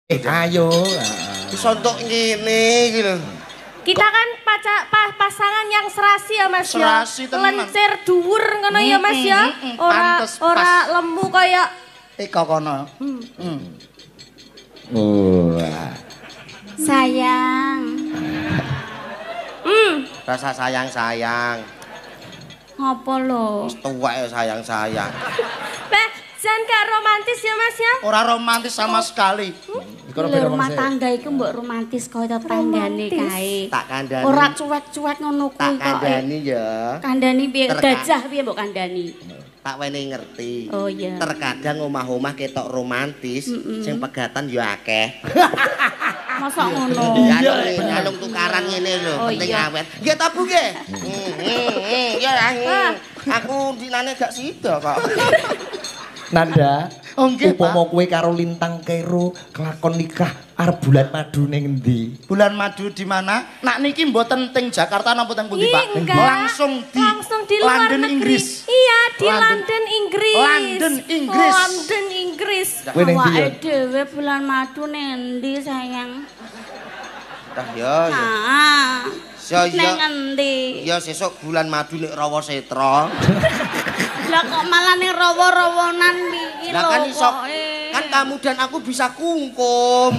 Ayo. Wis entuk ngene iki lho. Kita kan pasangan yang serasi ya Mas ya. Serasi tenan. Lencir dhuwur ngono ya Mas ya. Ora lemu kaya Eka kono. Sayang. Rasa sayang-sayang. Ngopo lho? Wis tuwek ya sayang-sayang. Jan gak romantis ya Mas ya? Ora romantis sama sekali. Rumah tangga iku mbok romantis kaya tetanggane kae. Tak kandhani. Ora cuek-cuek ngono kuwi kok. Tak kandhani ya. Kandhani piye? Gajah piye mbok kandhani? Tak wene ngerti. Oh iya. Terkadang omah-omah ketok romantis, sing pegatan ya akeh. Masa ngono? Nyalung tukaran ngene lho, Oh, penting iya. awet. Nggih ta Bu nggih? Ya aku dinane gak sida kok. Nanda, Oh, nggih, upama kowe karo Lintang Kero kelakon nikah arep bulan madu ning endi? Bulan madu di mana? Nak niki mboten teng Jakarta napa teng pundi, Pak? Enggak. Langsung di luar London, negeri. Inggris. Iya, di London, Inggris. London, Inggris. London, Inggris. Kowe ning ndi? Awake dhewe bulan madu nendi sayang? Dah ya. Ah. Neng endi? Ya sesuk bulan madu nek Rawa Setra. Lah kok malah ning rawa-rawonan iki Lah lho. kan iso kan kamu dan aku bisa kungkum.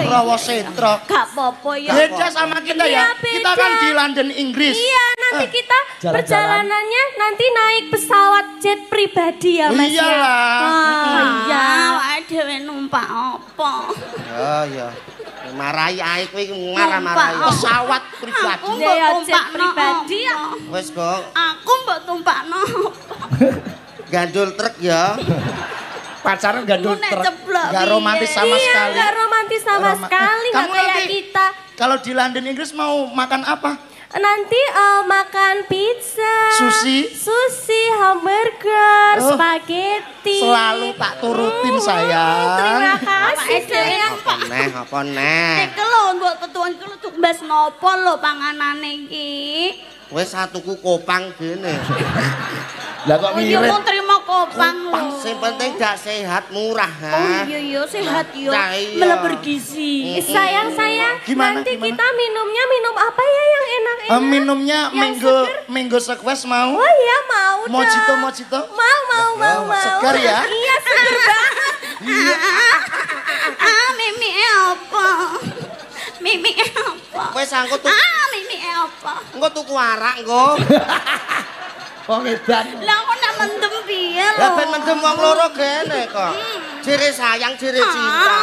Rawa Setra. Gak apa-apa ya. Beda sama kita ya. Iya, beda. Kita kan di London, Inggris. Iya, nanti kita Jalan-jalan. perjalanannya nanti naik pesawat jet pribadi ya Mas ya. Iyalah. Oh iya, Iya. awake dhewe numpak apa? Ya ya. Marahi ae kowe marah-marahi. Numpak. Pesawat pribadi. Aku Ya, mbok jet tumpakno pribadi ya. apa? Wes kok Aku mbok tumpakno. gandul truk ya. Pacaran gandul Nek truk. ceblok Gak piye? romantis sama Iya, sekali. nggak romantis sama sekali, nggak Kamu kayak nanti kita. Kalau di London, Inggris mau makan apa? Nanti makan pizza, sushi, hamburger, Oh, spaghetti. Selalu tak turutin sayang. Terima kasih sayang. Apa neh? Iki lho mbok ketuan iki lho mbas nopo lho panganane iki? Wes satuku kopang gene. Lah kok Oh iya mirip? mau terima kopang lho. Sing penting gak sehat, murah ha. Oh iya sehat yo. Nah, iya. Malah bergizi. Sayang, Gimana, nanti gimana? kita minumnya minum apa ya yang enak-enak? Minumnya Yang mango sequest mau? Oh iya mau dong. Mojito. Mau. Segar ya? Iya segar banget. Mimi apa? Mimi apa? Wes angko tuh, Mimi apa? engko tuku arak engko. Wong edan. Lah kok nak mendem piye lho? Lah ben mendem wong loro gene kok. Jere sayang, jere cinta.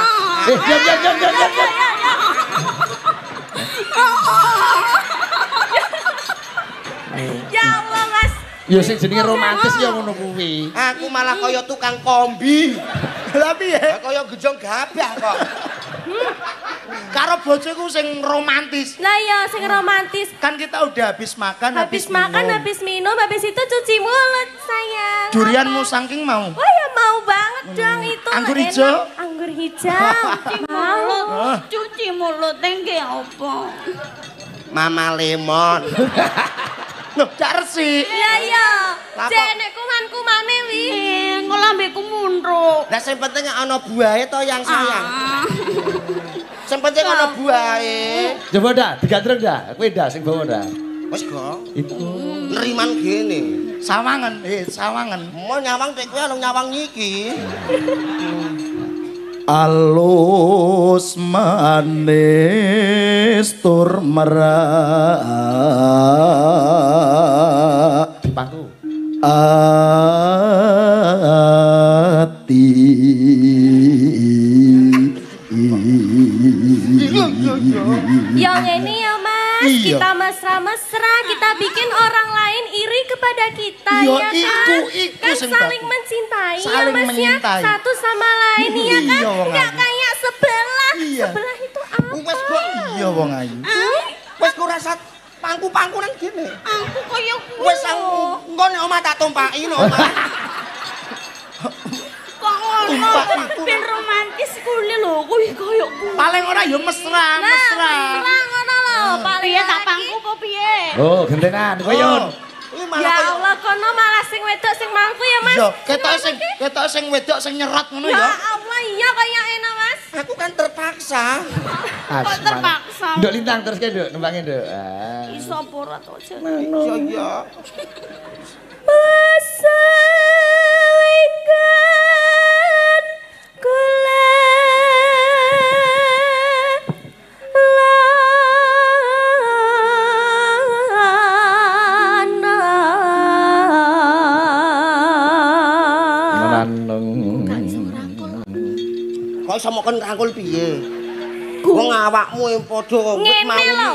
Ya Allah Mas. Ya sing jenenge romantis ya ngono kuwi. Aku malah kaya tukang kombi. Lah piye? Kaya gejong gabah kok. Karo bojoku sing romantis. Lah ya sing romantis. Kan kita udah habis makan, Habis makan, minum. habis minum, habis itu cuci mulut sayang. Durianmu saking mau. Oh ya mau banget dong itu. Anggur enak. hijau? Anggur hijau. Mau. Cuci mulut nggih apa? Mama lemon. Loh, gak resik. Iya. Lah, Cek kok- nek kuman-kumane wi. Engko lambeku mundruk. Lah sing penting ana buahe to yang sayang. Sing penting ana buahe. Coba dah, digandreng dah. Kowe dah sing bawa dah. Wes kok. Iku. Neriman gini. Sawangan, sawangan. Mau nyawang dek kowe alung nyawang iki. Alus manis tur merak Dipangku. ati Yang ini ya Mas, Iya. kita mesra-mesra, kita bikin orang lain iri kepada kita Iya, ya kan? iku Kan sing saling bagus. mencintai ya Saling Mas menyintai. ya, satu sama lain ya kan? Iya, wong Nggak ayu. kayak sebelah, Iya. sebelah itu apa? Wes kok. iya wong ayu Wes kok rasa pangku-pangkunan gini. Aku kaya kuwi. Wes engko nek omah tak tumpaki no omah. Kok ngono? Ben romantis kuwi lho, kuwi kaya kuwi. Paling ora ya mesra, mesra. Mesra ngono lho, paling Piye tak lagi. pangku apa piye? Oh, gentenan. Kowe Yun. Ini Ya malah kaya Allah, kono malah sing wedok sing mangku ya Mas. iya, ketok sing wedok sing nyerat ngono Ya ya. Allah, iya kayak enak Mas. Aku kan terpaksa. Kok terpaksa? Nduk lintang terus ke nduk, nembangin nduk. Iso apa ora to jan. Iya. Pasalingkan kula kok iso mokon rangkul piye? Wong awakmu yang padha wit mau. ngene lho.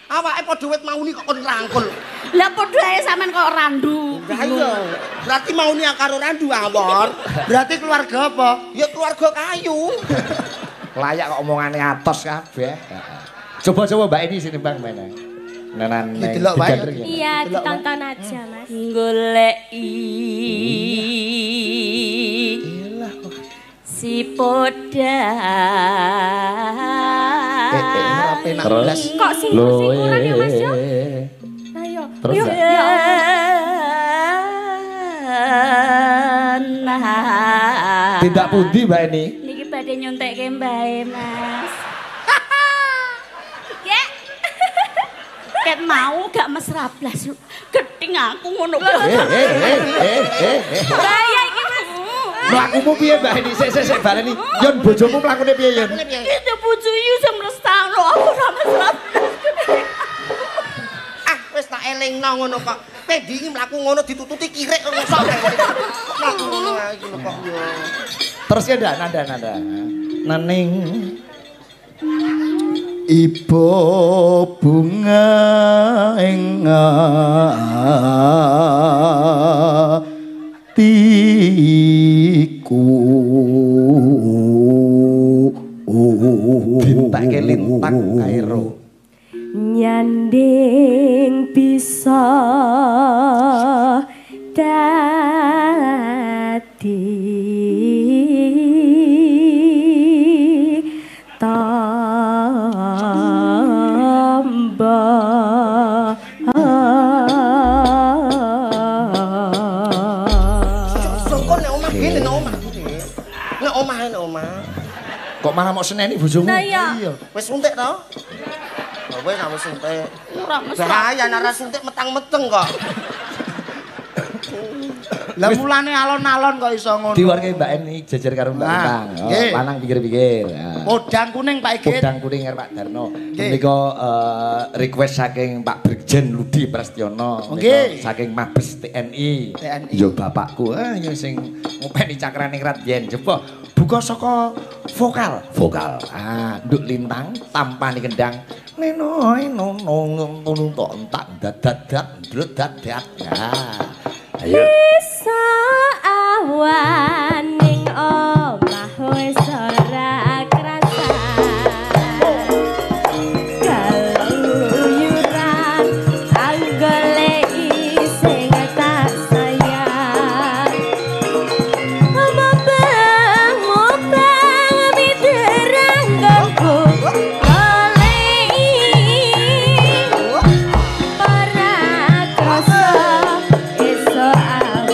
Awake padha wit mauni kok kon rangkul. Lah padha ae sampean kok randu. Lah iya. Berarti mauni karo randu awor. Berarti keluarga apa? Ya keluarga kayu. Layak kok omongane atos kabeh. Coba-coba Mbak ini sini Bang mana? Nenan neng digandreng ya. Iya, ditonton aja, Mas. Goleki si poda. Terus Kok sing kurang ya, Mas ya? Ayo. Terus Yuk, ya? ya. Tindak pundi Mbak ini? Niki badhe nyontekke mbae, Mas. Kek. Ket mau gak mesra blas. Gething aku ngono. Bahaya iki, Mas. Mlakumu piye Mbak ini? Sik baleni. Yon bojomu mlakune piye Yon? Itu bojoyu sing mlestano aku ora mesra blas. Ah, wis tak elingno ngono kok. Pendi iki mlaku ngono ditututi kirik rusak. Mlaku ngono iki lho kok yo. Terus ya nada. Nening Ibu bunga ing atiku dintake lintang kairo Nyanding bisa dadi tambah Songkon nek omah ngene nek omah. Nek omah. kok malah mau seneni bojomu? Nah, iya. Wis suntik to? Oh, wis wis suntik. Ora mesra. Bahaya nek ora suntik metang-meteng kok. lah mulane alon-alon kok iso ngono Diwarke Mbak ini jajar karo Mbak Nah, Lintang. nggih. Lanang pikir-pikir. Nah. podang kuning Pak Igit Podang kuning karo Pak Darno. Menika request saking Pak Brigjen Ludi Prastiono. Nggih. Saking Mabes TNI. TNI. Yo bapakku ya sing ngopeni cakrane krat yen. Coba buka saka vokal. Ah, nduk lintang tampani kendang. Neno ngono tok entak dadat ndredat. Ayo. bisa awan ning omah wis ora krasa kaluyuran anggoleki sing tak sayang mobang biderang ganggu goleki para krasa iso awan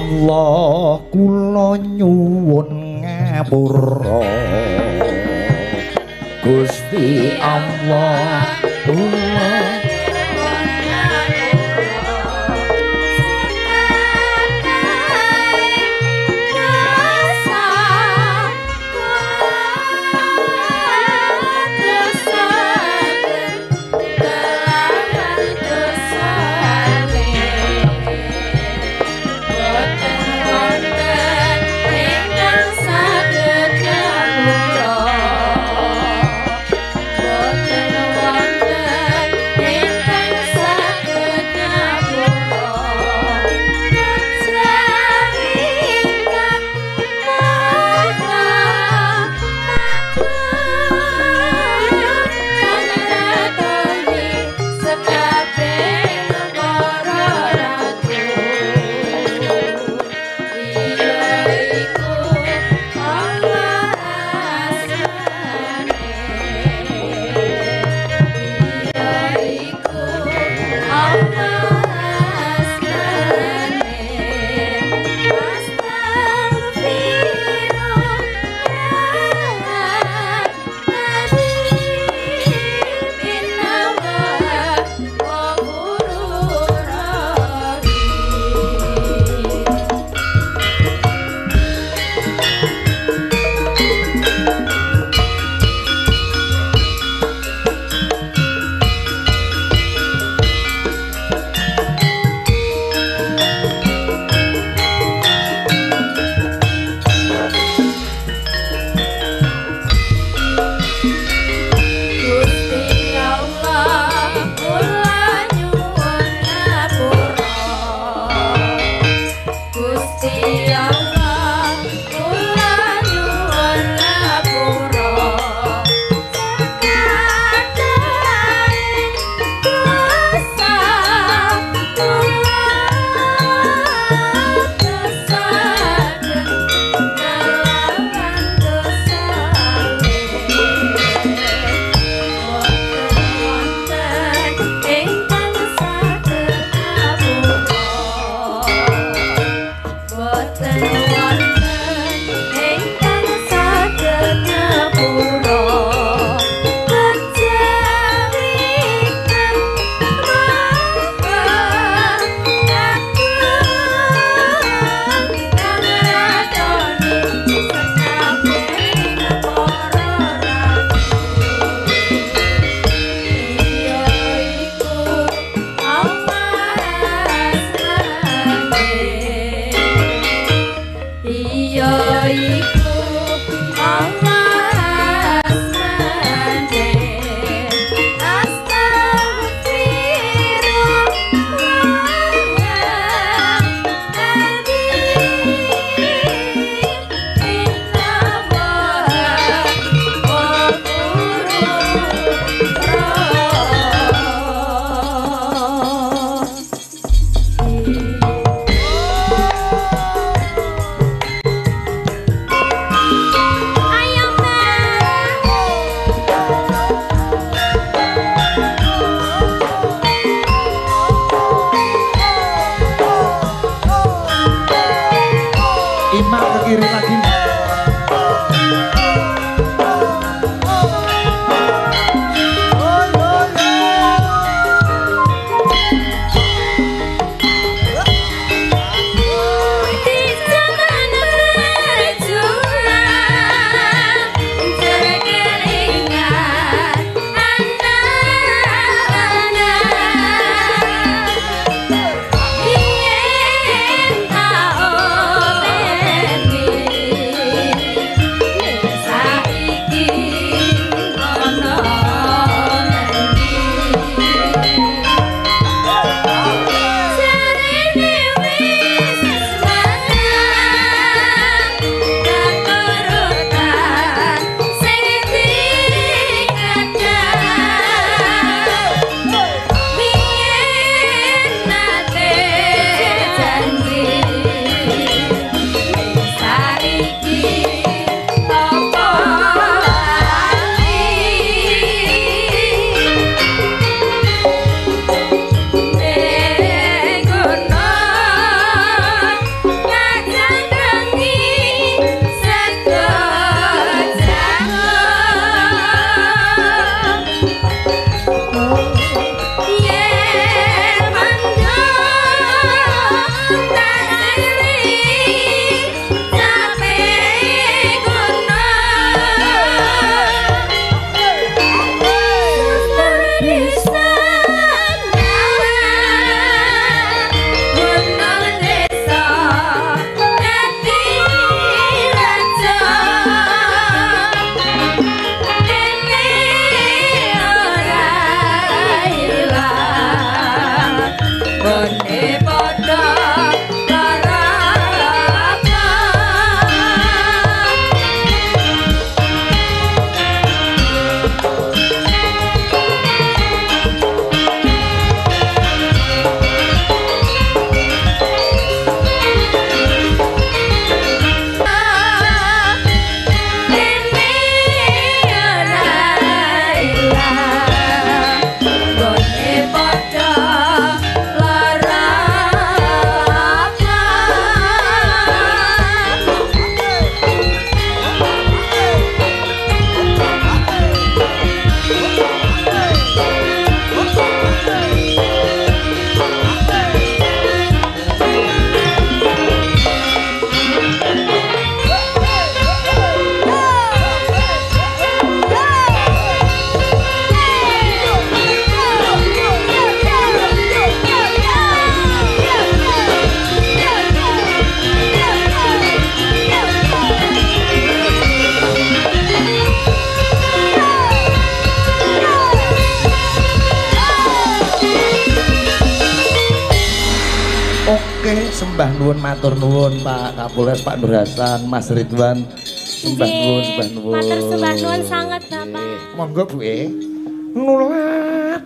Allah kula nyuwun ngapura Gusti Allah kula Boten wonten sembah nuwun matur nuwun Pak Kapolres Pak Nur Hasan, Mas Ridwan. Sembah nuwun, sembah nuwun. Matur sembah nuwun sanget Bapak. Monggo Bu nulat.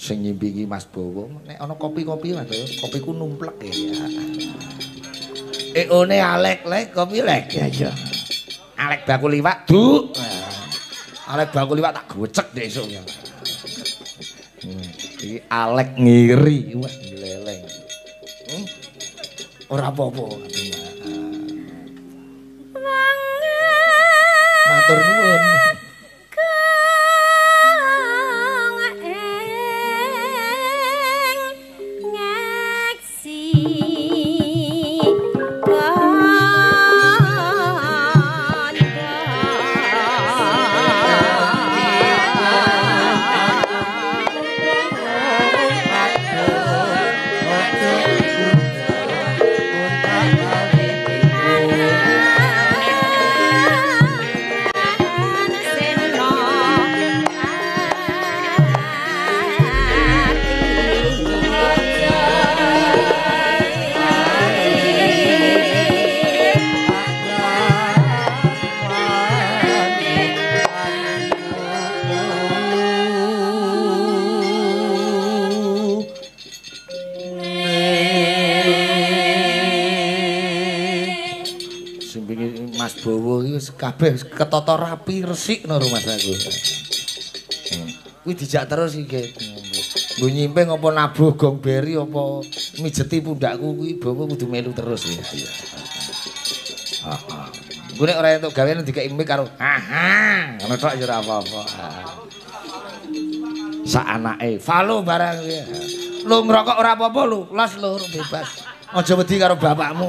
Sing nyimbingi Mas Bowo nek ana kopi-kopi Mas kopiku numplek ya. One alek lek kopi lek ya. Alek bakul liwak du. Alek bakul liwak tak gocek dek esuk ya. Iki alek ngiri wah leleng. Ora apa-apa. Matur nuwun. Kabeh ketata rapi resik no rumah aku. Kuwi dijak terus iki. Nggo nyimping apa nabuh gong beri apa mijeti pundakku kuwi bawa kudu melu terus ya. Heeh. Ku nek ora entuk gawean dikeki mik karo ngono tok ya ora apa-apa. Sak anake falo barang kuwi. Lu ngrokok ora apa-apa lu, las lur bebas. Aja wedi karo bapakmu.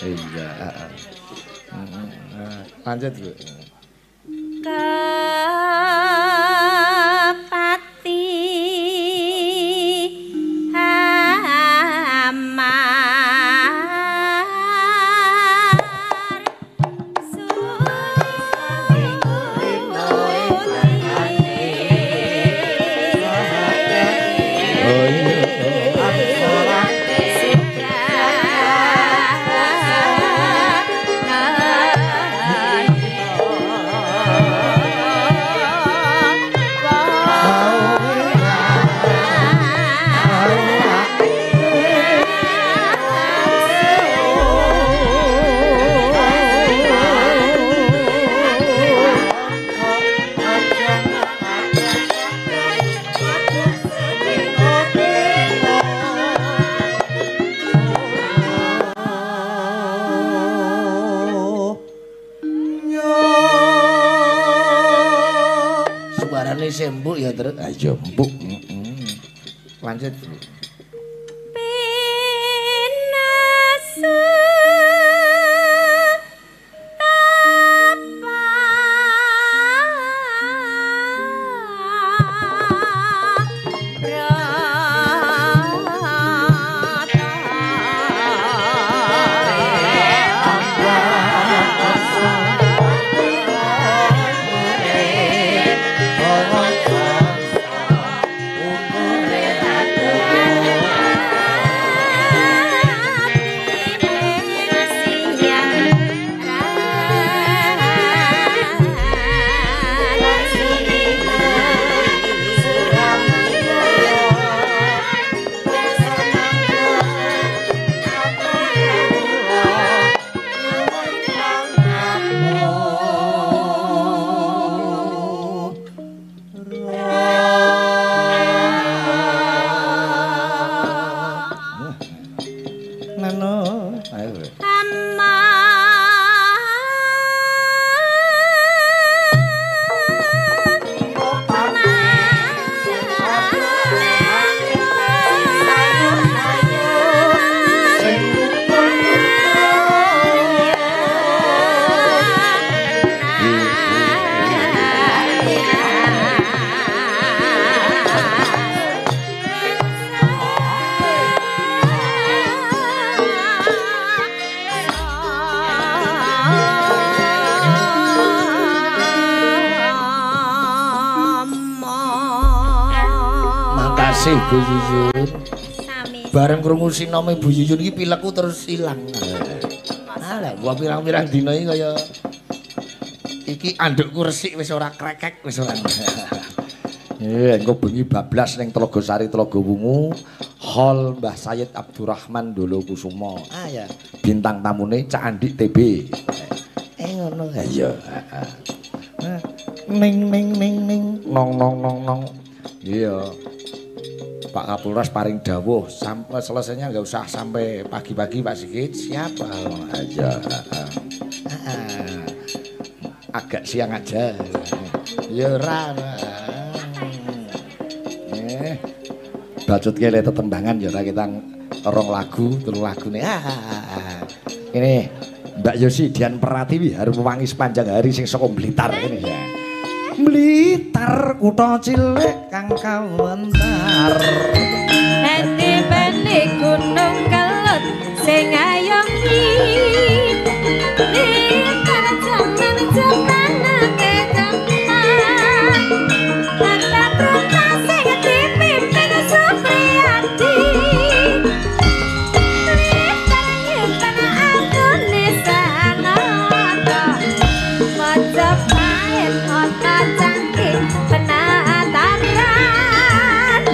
Iya. Lanjut, Bu. Kepati Sembuk ya terus ayo empuk. Lanjut. Tasih Bu Yuyun. Sami. Bareng krungu sinome Bu Yuyun iki pilekku terus ilang. Lah gua pirang-pirang dina iki kaya iki andukku resik wis ora krekek wis ora. Engko bengi bablas ning Telogosari Telaga Wungu, Hall Mbah Sayyid Abdurrahman Dolo Kusumo. Ah ya, bintang tamune Cak Andik TB. Ngono ya. Ning nong. Iya. Pak Kapolres paring dawuh sampai selesainya enggak usah sampai pagi-pagi Pak Sigit. Siapa aja. Agak siang aja. Ya ora. Bacut kele tetembangan ya kita rong lagu, telung lagune. Ini Mbak Yosi Dian Pratiwi harus mewangi sepanjang hari sing saka Blitar ini ya. Blitar kutha cilik kang kawentar. Nanti balik gunung kelut sing ayomi. Blitar jaman jepana ketempat. Tata prota sing dipimpin Supriyadi. Blitar nyimpen akune sanata. Majapahit kota cantik penataran.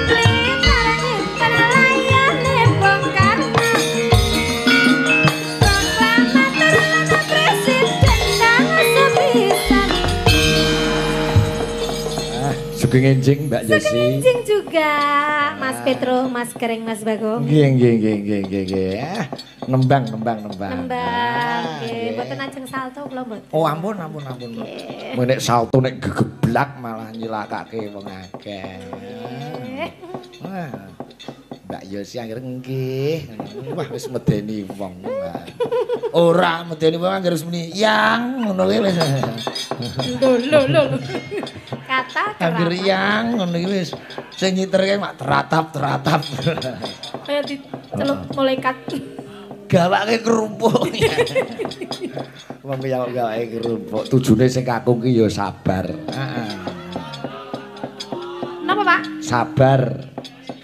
Blitar nyimpen layane Bung Karno. Proklamator lana presiden dan sepisan. Sugeng enjing Mbak Yosi. Kencing juga Mas Petro, Mas Kering, Mas Bagong. Nggih. Nembang. Nembang, nggih. Mboten ajeng salto kula mboten. Oh ampun. Nek salto nek gegeblak malah nyilakake wong akeh. Wah. Mbak Yosi akhir nggih. Wah wis medeni wong. Ora medeni wong anggere muni yang ngono kuwi wis. Lho. Kata Anggere kerap. yang ngono kuwi wis sing nyiterke mak teratap. Kayak dicelup malaikat. Gawake kerupuk. Wong ya gawake kerupuk. Tujune sing kakung ki ya sabar. Heeh. Napa, Pak? Sabar.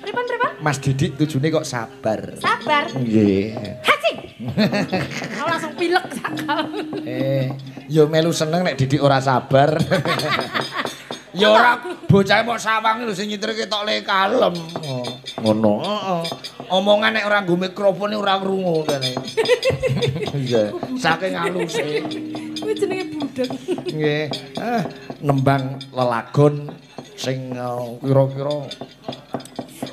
Pripun? Mas Didik tujune kok sabar. Sabar. Nggih. Haji. Aku langsung pilek sakal. Ya melu seneng nek Didik ora sabar. Ya ora bocah mok sawange lho sing nyitrike tok le kalem. Ngono. Heeh. Omongan nek ora nggo mikrofone ora krungu kene. Iya, saking aluse. Kuwi jenenge budek. Nggih. Nembang lelagon sing kira-kira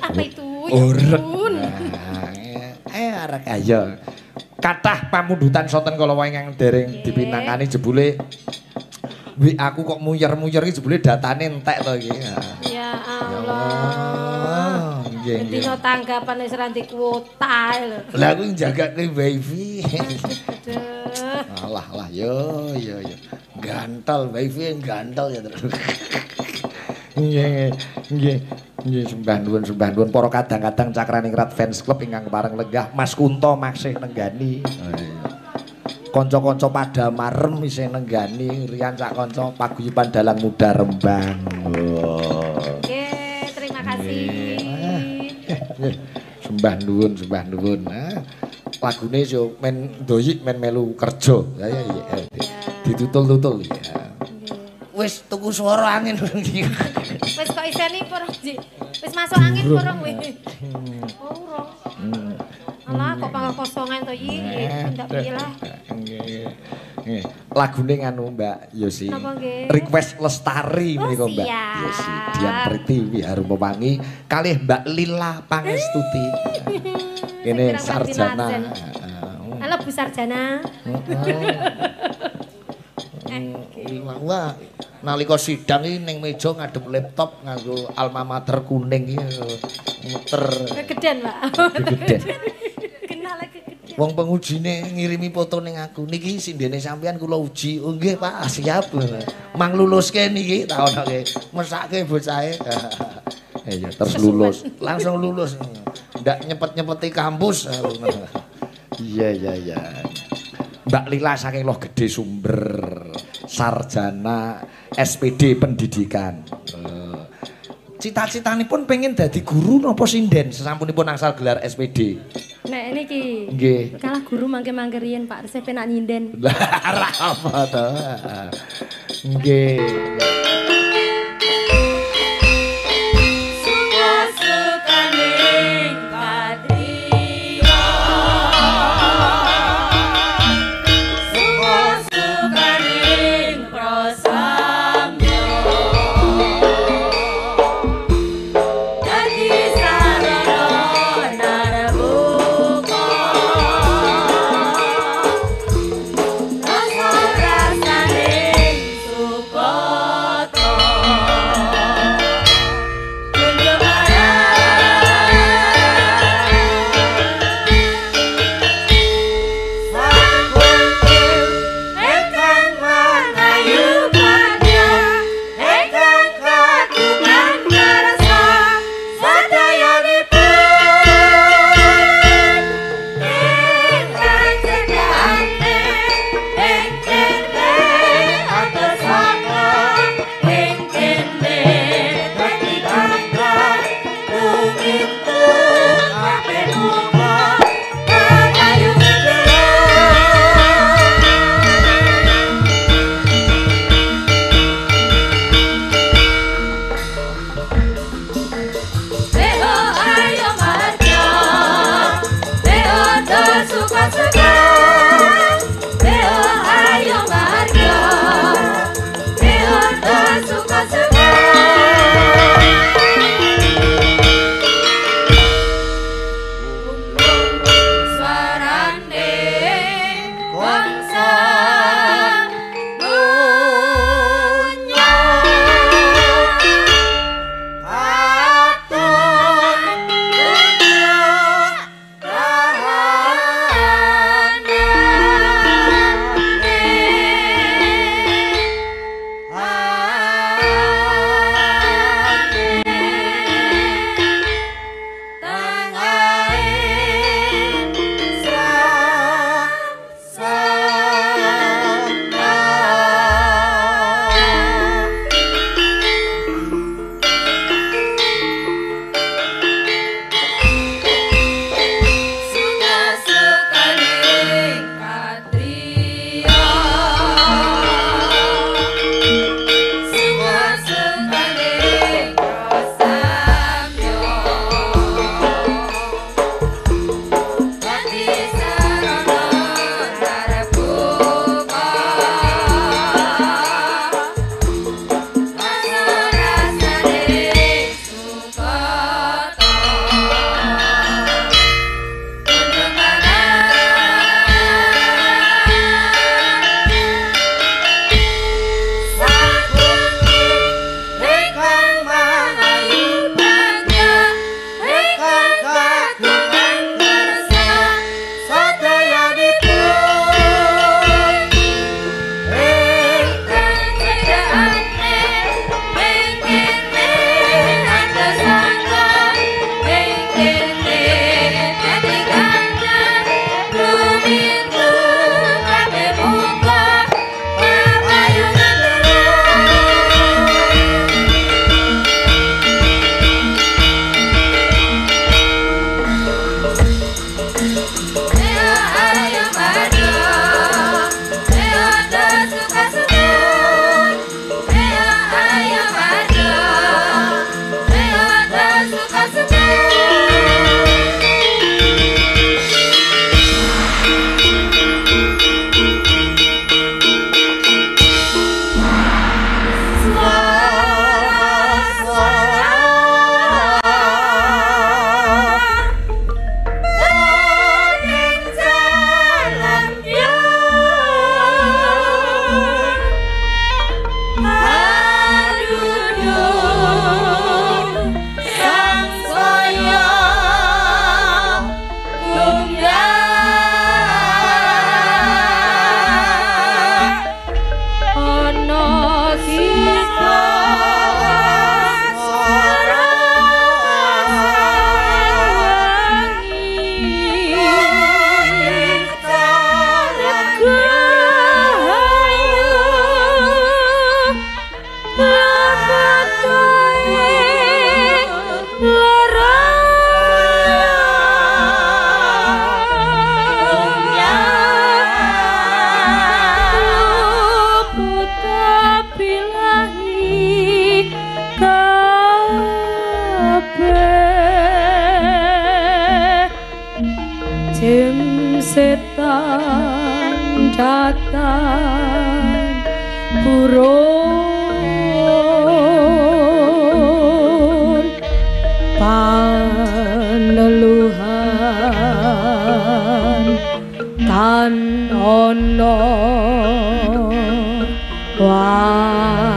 Apa itu? urek. Ampun. Arek ayo. Kathah pamundutan sonten kala ingkang dereng dipinangkani jebule aku kok muyer-muyer iki jebule datane entek to iki. Ya Allah. Nggih. Dino tanggapan wis ra ndek kuota lho. Lah aku njagake wifi. Aduh. Alah yo. Gantel wifi gantel ya terus. Nggih. Sembah nuwun para kadang-kadang Cakraningrat Fans Club ingkang pareng lenggah Mas Kunto maksih nenggani. Kanca-kanca pada marem isih nenggani Rian sak kanca paguyuban dalang muda Rembang. Oke, terima kasih. Sembah nuwun. Lagune yo men ndoyik men melu kerja. Ya. Ditutul-tutul ya. Wis tuku swara angin. Wis kok iseni porong, Ji? Wis masuk angin porong kowe. Oh, urung. Alah, kok pangah kosongan to iki? Ndak piye lah. Nggih. Lagune nganu Mbak Yosi. Napa nggih? Request Lestari Oh, menika Mbak siap. Yosi. Dian Pritiwi Harum Mewangi kalih Mbak Lila Pangestuti. Ini sarjana. Halo Bu Sarjana. Wah, nalika sidang iki ning meja ngadep laptop nganggo alma mater kuning iki muter. Kegedean, Pak. Kegedean. Kenal kegedean. Wong pengujine ngirimi foto ning aku. Niki sindene sampean kula uji. Oh nggih Pak, siap. Mang luluske niki tak onoke. Mesake bocahe. Ya terus lulus. Langsung lulus. Ndak nyepet-nyepeti kampus. Iya. Mbak Lila saking Loh Gede Sumber, sarjana SPD Pendidikan. cita-citanipun pengen dadi guru napa sinden sesampunipun angsal gelar SPD? Nek niki. Nggih. Kalah guru mangke-mangke riyen Pak Resep penak nyinden. Lah apa to? Nggih. datang burung paneluhan tan ono wa